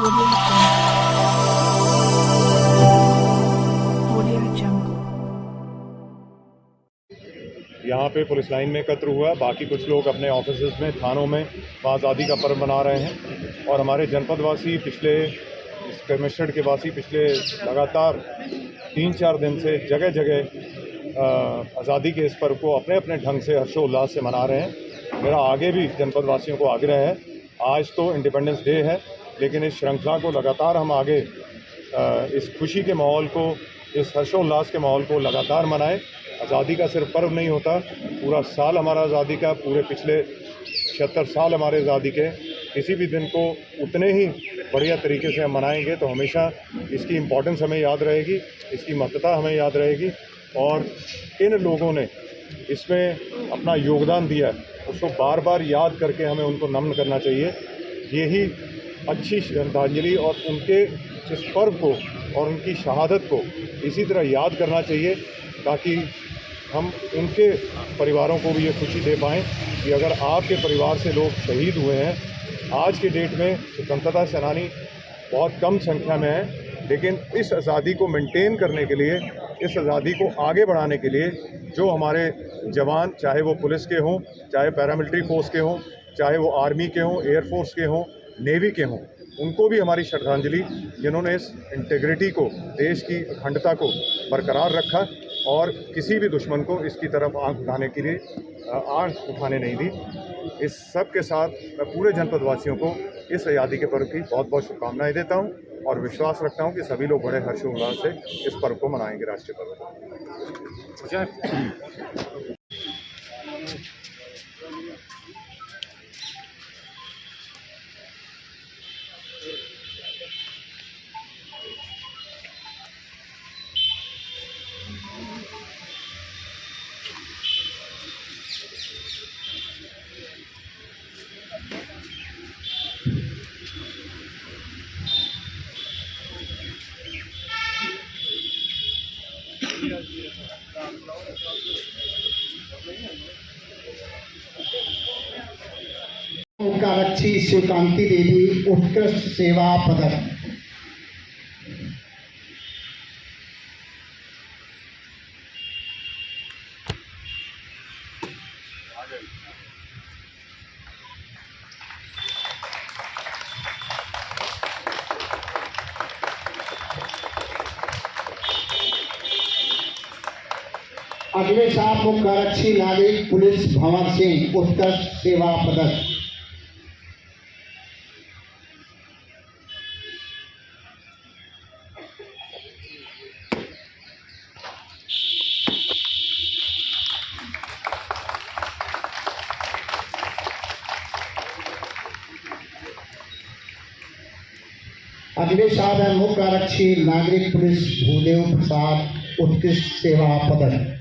यहाँ पे police line में एकत्र हुआ, बाकी कुछ लोग अपने ऑफिस में, थानों में आज़ादी का पर्व मना रहे हैं। और हमारे जनपदवासी पिछले कमिश्नर के वासी पिछले लगातार 3-4 दिन से जगह जगह आज़ादी के इस पर्व को अपने अपने ढंग से हर्षोल्लास से मना रहे हैं। मेरा आगे भी जनपदवासियों को आग्रह है, आज तो इंडिपेंडेंस डे है, लेकिन इस श्रृंखला को लगातार हम आगे इस खुशी के माहौल को, इस हर्षोल्लास के माहौल को लगातार मनाएं। आज़ादी का सिर्फ पर्व नहीं होता, पूरा साल हमारा आज़ादी का, पूरे पिछले 76 साल हमारे आज़ादी के, किसी भी दिन को उतने ही बढ़िया तरीके से हम मनाएंगे तो हमेशा इसकी इम्पोर्टेंस हमें याद रहेगी, इसकी महत्ता हमें याद रहेगी। और किन लोगों ने इसमें अपना योगदान दिया है उसको बार बार याद करके हमें उनको नमन करना चाहिए। यही अच्छी श्रद्धांजलि और उनके इस पर्व को और उनकी शहादत को इसी तरह याद करना चाहिए, ताकि हम उनके परिवारों को भी ये खुशी दे पाएँ कि अगर आपके परिवार से लोग शहीद हुए हैं। आज के डेट में स्वतंत्रता सेनानी बहुत कम संख्या में हैं, लेकिन इस आज़ादी को मेंटेन करने के लिए, इस आज़ादी को आगे बढ़ाने के लिए जो हमारे जवान, चाहे वो पुलिस के हों, चाहे पैरामिलिट्री फोर्स के हों, चाहे वो आर्मी के हों, एयरफोर्स के हों, नेवी के हों, उनको भी हमारी श्रद्धांजलि, जिन्होंने इस इंटीग्रिटी को, देश की अखंडता को बरकरार रखा और किसी भी दुश्मन को इसकी तरफ आंख उठाने नहीं दी। इस सब के साथ मैं पूरे जनपदवासियों को इस आज़ादी के पर्व की बहुत बहुत शुभकामनाएं देता हूं और विश्वास रखता हूं कि सभी लोग बड़े हर्षोल्लास से इस पर्व को मनाएंगे, राष्ट्रीय पर्व को। मुख्यारक्षी श्रीकांति देवी उत्कृष्ट सेवा पदक। अगले साहब मुख्यारक्षी नागरिक पुलिस भंवर सिंह उत्कृष्ट सेवा पदक। अगले साहब है मुख्य आरक्षी नागरिक पुलिस भूदेव प्रसाद उत्कृष्ट सेवा पदक।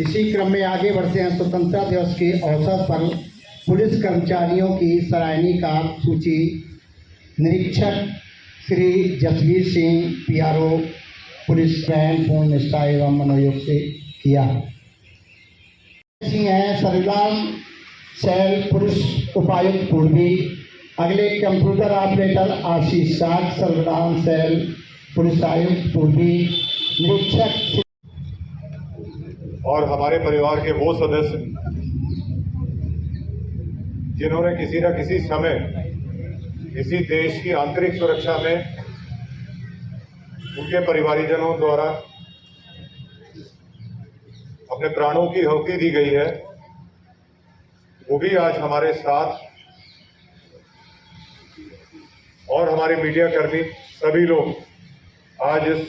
इसी क्रम में आगे बढ़ते हैं। स्वतंत्रता दिवस के अवसर पर पुलिस कर्मचारियों की सराहनीय कार सूची निरीक्षक Shri Jasvir Singh PRO police van पूर्ण निष्ठा एवं मनोयोग से किया। सिंह है सर्विलांस सेल पुलिस उपायुक्त पूर्वी। अगले कंप्यूटर ऑपरेटर आशीष साग सर्विलांस सेल पुलिस आयुक्त पूर्वी। निरीक्षक और हमारे परिवार के वो सदस्य जिन्होंने किसी न किसी समय इसी देश की आंतरिक सुरक्षा में उनके परिवारीजनों द्वारा अपने प्राणों की आहुति दी गई है, वो भी आज हमारे साथ, और हमारे मीडिया कर्मी सभी लोग आज इस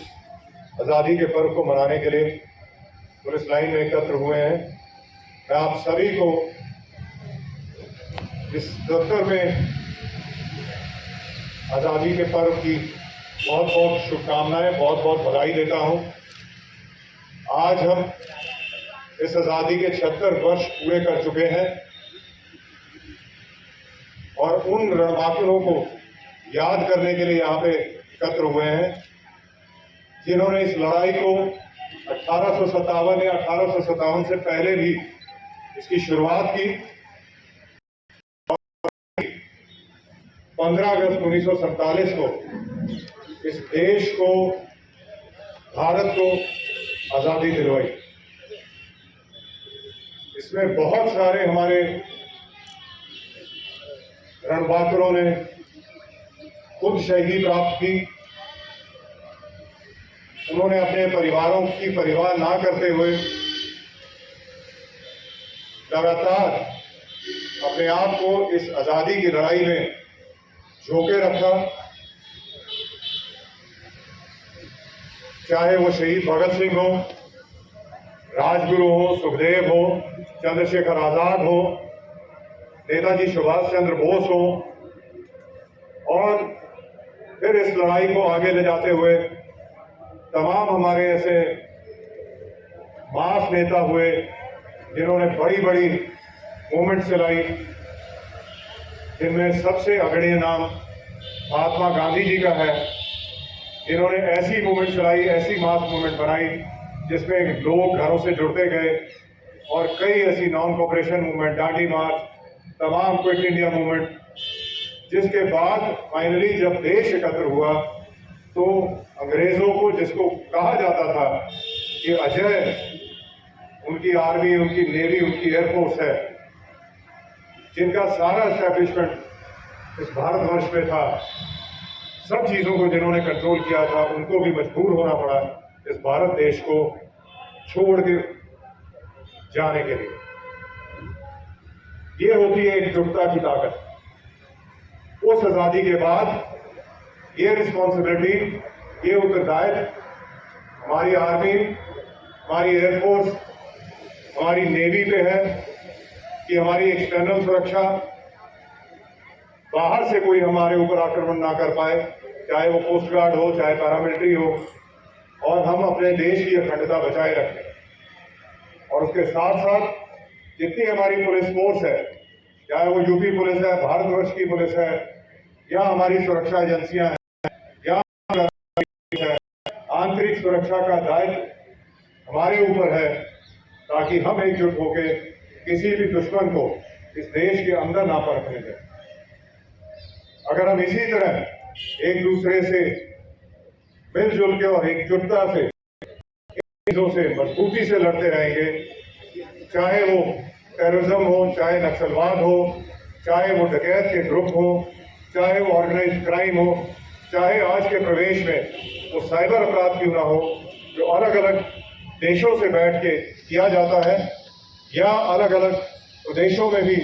आज़ादी के पर्व को मनाने के लिए पुलिस लाइन में एकत्र हुए हैं। मैं आप सभी को इस दफ्तर में आज़ादी के पर्व की बहुत बहुत शुभकामनाएं, बहुत बहुत बधाई देता हूं। आज हम इस आज़ादी के 76 वर्ष पूरे कर चुके हैं और उन रणबांकुरों को याद करने के लिए यहाँ पे एकत्र हुए हैं जिन्होंने इस लड़ाई को 1857 या 1857 से पहले भी इसकी शुरुआत की। 15 अगस्त 1947 को इस देश को, भारत को आज़ादी दिलवाई। इसमें बहुत सारे हमारे रणबांकुरों ने खुद शहीदी प्राप्त की। उन्होंने अपने परिवारों की परवाह ना करते हुए लगातार अपने आप को इस आज़ादी की लड़ाई में झोंके रखा। चाहे वो शहीद भगत सिंह हो, राजगुरु हो, सुखदेव हो, चंद्रशेखर आजाद हो, नेताजी सुभाष चंद्र बोस हो, और फिर इस लड़ाई को आगे ले जाते हुए तमाम हमारे ऐसे मास नेता हुए जिन्होंने बड़ी बड़ी मूवमेंट चलाई, जिनमें सबसे अग्रणी नाम महात्मा गांधी जी का है, जिन्होंने ऐसी मूवमेंट चलाई, ऐसी मास मूवमेंट बनाई जिसमें लोग घरों से जुड़ते गए और कई ऐसी नॉन कॉपरेशन मूवमेंट, दांडी मार्च, तमाम क्विट इंडिया मूवमेंट, जिसके बाद फाइनली जब देश एकत्र हुआ तो अंग्रेजों को, जिसको कहा जाता था कि अजय उनकी आर्मी, उनकी नेवी, उनकी एयरफोर्स है, जिनका सारा एस्टैब्लिशमेंट इस भारतवर्ष में था, सब चीजों को जिन्होंने कंट्रोल किया था, उनको भी मजबूर होना पड़ा इस भारत देश को छोड़ के जाने के लिए। ये होती है एकजुटता की ताकत। उस आजादी के बाद ये रिस्पॉन्सिबिलिटी, ये उत्तरदायित्व हमारी आर्मी, हमारी एयरफोर्स, हमारी नेवी पे है कि हमारी एक्सटर्नल सुरक्षा, बाहर से कोई हमारे ऊपर आक्रमण ना कर पाए, चाहे वो कोस्ट गार्ड हो, चाहे पैरामिलिट्री हो, और हम अपने देश की अखंडता बचाए रखें। और उसके साथ साथ जितनी हमारी पुलिस फोर्स है, चाहे वो यूपी पुलिस है, भारतवर्ष की पुलिस है, या हमारी सुरक्षा एजेंसियां हैं, या है, आंतरिक सुरक्षा का दायित्व हमारे ऊपर है, ताकि हम एकजुट होकर किसी भी दुश्मन को इस देश के अंदर ना परखने दें। अगर हम इसी तरह एक दूसरे से मिलजुल के और एकजुटता से चीजों से मजबूती से लड़ते रहेंगे, चाहे वो टेररिज्म हो, चाहे नक्सलवाद हो, चाहे वो डकैत के ग्रुप हो, चाहे वो ऑर्गेनाइज्ड क्राइम हो, चाहे आज के प्रदेश में वो साइबर अपराध क्यों ना हो, जो अलग अलग देशों से बैठ के किया जाता है, या अलग अलग प्रदेशों में भी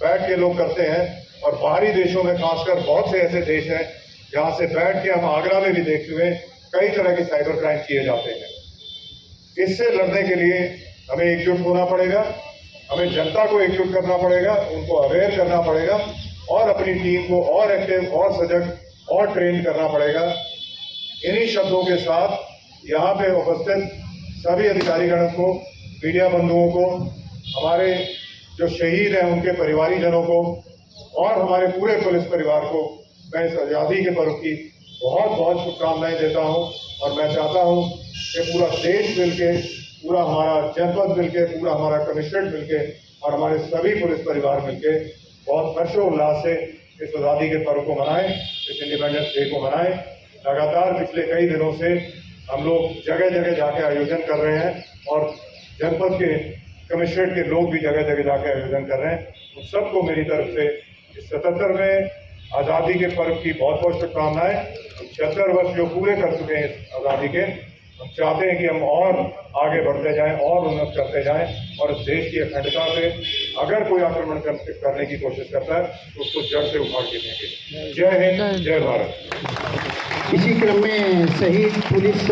बैठ के लोग करते हैं, और बाहरी देशों में खासकर बहुत से ऐसे देश हैं जहां से बैठ के, हम आगरा में भी देख चुके हैं, कई तरह के साइबर क्राइम किए जाते हैं। इससे लड़ने के लिए हमें एकजुट होना पड़ेगा, हमें जनता को एकजुट करना पड़ेगा, उनको अवेयर करना पड़ेगा, और अपनी टीम को और एक्टिव, और सजग, और ट्रेन करना पड़ेगा। इन्हीं शब्दों के साथ यहाँ पे उपस्थित सभी अधिकारीगणों को, मीडिया बंधुओं को, हमारे जो शहीद हैं उनके परिवारीजनों को, और हमारे पूरे पुलिस परिवार को मैं इस आज़ादी के पर्व की बहुत बहुत शुभकामनाएं देता हूं। और मैं चाहता हूं कि पूरा देश मिलके, पूरा हमारा जनपद मिलके, पूरा हमारा कमिश्नरेट मिलके, और हमारे सभी पुलिस परिवार मिलके बहुत हर्षोल्लास से इस आज़ादी के पर्व को मनाएं, इस इंडिपेंडेंस डे को मनाएं। लगातार पिछले कई दिनों से हम लोग जगह जगह जाके आयोजन कर रहे हैं, और जनपद के कमिश्नरेट के लोग भी जगह जगह जाके आयोजन कर रहे हैं। उन सबको मेरी तरफ से इस 77वें आज़ादी के पर्व की बहुत बहुत शुभकामनाएं। 76 वर्ष जो पूरे कर चुके हैं इस आज़ादी के, हम चाहते हैं कि हम और आगे बढ़ते जाएं, और उन्नत करते जाएं, और इस देश की अखंडता पे अगर कोई आक्रमण करने की कोशिश करता है तो उसको जड़ से उखाड़ के देंगे। जय हिंद, जय भारत। इसी क्रम में शहीद पुलिस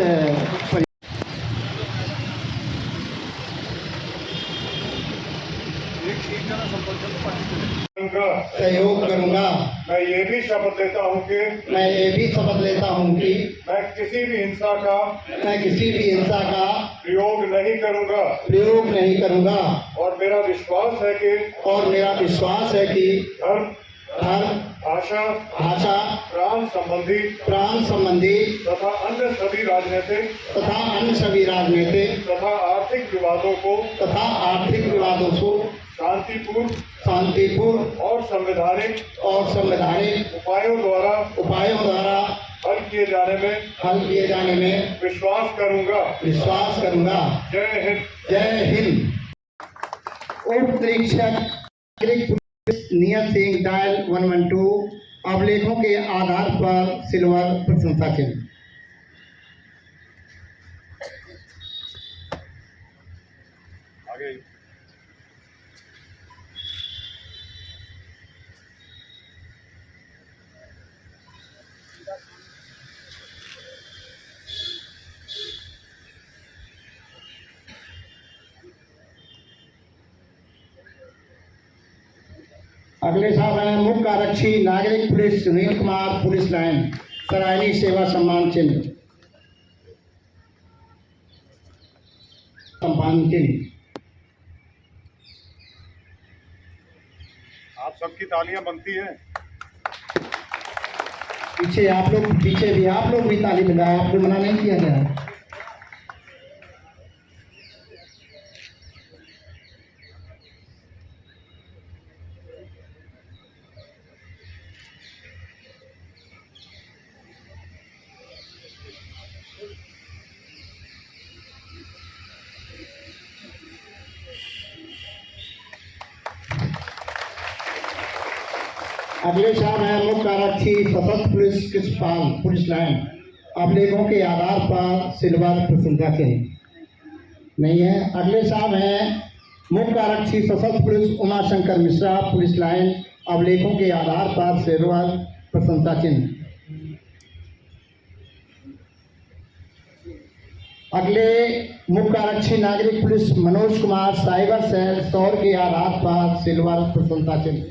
उनका सहयोग करूंगा। मैं ये भी शपथ लेता हूँ कि मैं ये भी शपथ लेता हूँ कि मैं किसी भी हिंसा का प्रयोग नहीं करूँगा और मेरा विश्वास है कि धर्म, भाषा, प्रांत संबंधी तथा अन्य सभी राजनीतिक तथा आर्थिक विवादों को शांतिपूर्ण और संवैधानिक उपायों द्वारा हल किए जाने में विश्वास करूंगा। जय हिंद। उप निरीक्षक नागरिक पुलिस नियत सिंह डायल 112 अभिलेखों के आधार पर सिल्वर प्रशंसा चिन्ह। आगे अगले साहब हैं मुख्य आरक्षी नागरिक police Sunil Kumar, police line, सराहनीय सेवा सम्मान चिन्ह, सम्मान चिन्ह। आप सबकी तालियां बनती हैं। पीछे आप लोग भी ताली बजाए, आपको मना नहीं किया गया। अगले साहब हैं मुख्य आरक्षी सशस्त्र पुलिस कृष्णपाल, पुलिस लाइन, अभिलेखों के आधार पर सिल्वर प्रशंसा चिन्ह नहीं है। अगले साहब हैं मुख्य आरक्षी सशस्त्र police Umashankar Mishra, police line, अभिलेखों के आधार पर सिल्वर प्रशंसा चिन्ह। अगले मुख्य आरक्षी नागरिक police Manoj Kumar, cyber cell, शौर्य के आधार पर सिल्वर प्रशंसा चिन्ह।